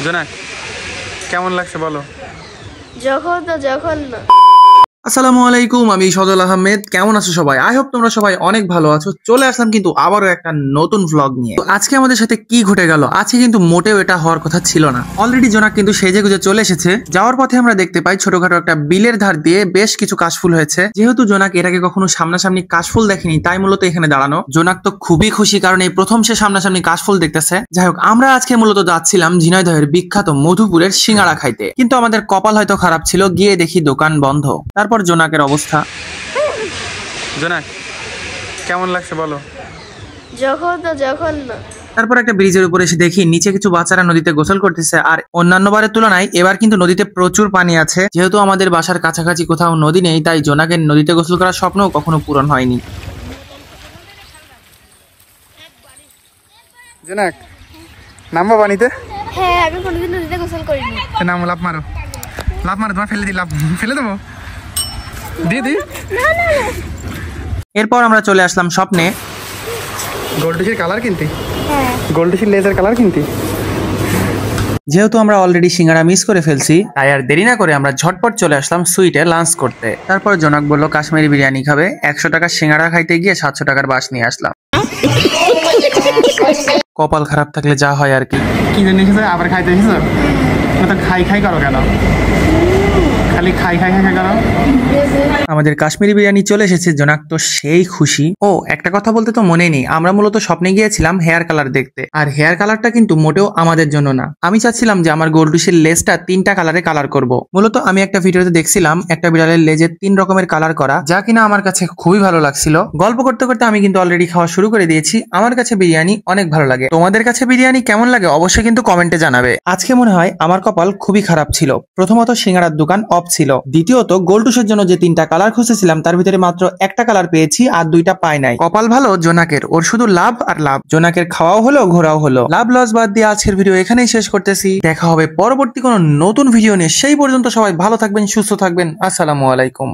জোনাক কেমন লাগছে বলো? যখন না। আসসালামু আলাইকুম, আমি সজল আহমেদ। কেমন আছো সবাই? আই হোপ তোমরা সবাই অনেক ভালো আছো। চলে আসলাম কিন্তু আবারও একটা নতুন ভ্লগ নিয়ে। তো আজকে আমাদের সাথে কি ঘটে গেল, আজকে কিন্তু মোটেও এটা হওয়ার কথা ছিল না। অলরেডি জোনাক কিন্তু সেজে গুজে চলে এসেছে। যাওয়ার পথে আমরা দেখতে পাই ছোটখাটো একটা বিলের ধার দিয়ে বেশ কিছু কাশফুল হয়েছে। যেহেতু জোনাক এর আগে কখনো সামনাসামনি কাশফুল দেখেনি, তাই মূলত এখানে দাঁড়ানো। জোনাক তো খুবই খুশি, কারণ এই প্রথম সে সামনাসামনি কাশফুল দেখতেছে। যাই হোক, আমরা আজকে মূলত যাচ্ছিলাম ঝিনাইদহের বিখ্যাত মধুপুরের সিঙ্গাড়া খাইতে, কিন্তু আমাদের কপাল হয়তো খারাপ ছিল, গিয়ে দেখি দোকান বন্ধ। তারপর জোনাকের অবস্থা। জোনাক কেমন লাগছে বলো? যখন না। তারপর একটা ব্রিজের উপরে এসে দেখি নিচে কিছু বাচ্চারা নদীতে গোসল করতেছে। আর অন্যান্য বারের তুলনায় এবার কিন্তু নদীতে প্রচুর পানি আছে। যেহেতু আমাদের বাসার কাছাকাছি কোথাও নদী নেই, তাই জোনাকের নদীতে গোসল করার স্বপ্নও কখনো পূরণ হয়নি। জোনাক নামবো পানিতে? হ্যাঁ, আমি কোনোদিন নদীতে গোসল করিনি। নাম লাভ মারো, লাভ মারো, তোমার ফেলে দিই, লাভ ফেলে দেবো, দিদি। এরপর আমরা চলে আসলাম স্বপ্নে গোল্ডফিশের কালার কিনতে। হ্যাঁ, গোল্ডফিশের লেজার কালার কিনতে। যেহেতু আমরা অলরেডি সিঙ্গারা মিস করে ফেলছি, তাই আর দেরি না করে আমরা ঝটপট চলে আসলাম সুইটে লাঞ্চ করতে। তারপর জোনাক বলল কাশ্মীরি বিরিয়ানি খাবে। 100 টাকার সিঙ্গারা খাইতে গিয়ে 700 টাকার বাস নিয়ে আসলাম। কপাল খারাপ থাকলে যা হয় আর কি। কি জানি আবার খাইতে এসেছো? খাই খাই করো কেন? খালি খাই খাই খাই করো। আমাদের কাশ্মীরি বিরিয়ানি চলে এসেছে। জোনাক তো সেই খুশি। ও একটা কথা বলতে তো মনে নেই, আমরা মূলত স্বপ্নে গিয়েছিলাম হেয়ার কালার দেখতে। আর হেয়ার কালারটা কিন্তু মোটেও আমাদের জন্য না। আমি চাচ্ছিলাম যে আমার গোল্ডফিশের লেজটা 3টা কালারে কালার করব। মূলত আমি একটা ভিডিওতে দেখছিলাম একটা বিড়ালের লেজে 3 রকমের কালার করা, যা কিনা আমার কাছে খুবই ভালো লাগছিল। গল্প করতে করতে আমি কিন্তু অলরেডি খাওয়া শুরু করে দিয়েছি। আমার কাছে বিরিয়ানি অনেক ভালো লাগে। তোমাদের কাছে বিরিয়ানি কেমন লাগে অবশ্যই কিন্তু কমেন্টে জানাবে। আজকে মনে হয় আমার কপাল খুবই খারাপ ছিল। প্রথমত সিঙ্গারার দোকান অফ ছিল, দ্বিতীয়ত গোল্ডফিশের জন্য যে 3টা কালার খুঁজেছিলাম তার ভিতরে মাত্র একটা কালার পেয়েছি, আর 2টা পাই নাই। কপাল ভালো জোনাকের, ওর শুধু লাভ আর লাভ। জোনাকের খাওয়াও হলো, ঘোরাও হলো। লাভ লস বাদ দিয়ে আজকের ভিডিও এখানেই শেষ করতেছি। দেখা হবে পরবর্তী কোনো নতুন ভিডিও নিয়ে। সেই পর্যন্ত সবাই ভালো থাকবেন, সুস্থ থাকবেন। আসসালামু আলাইকুম।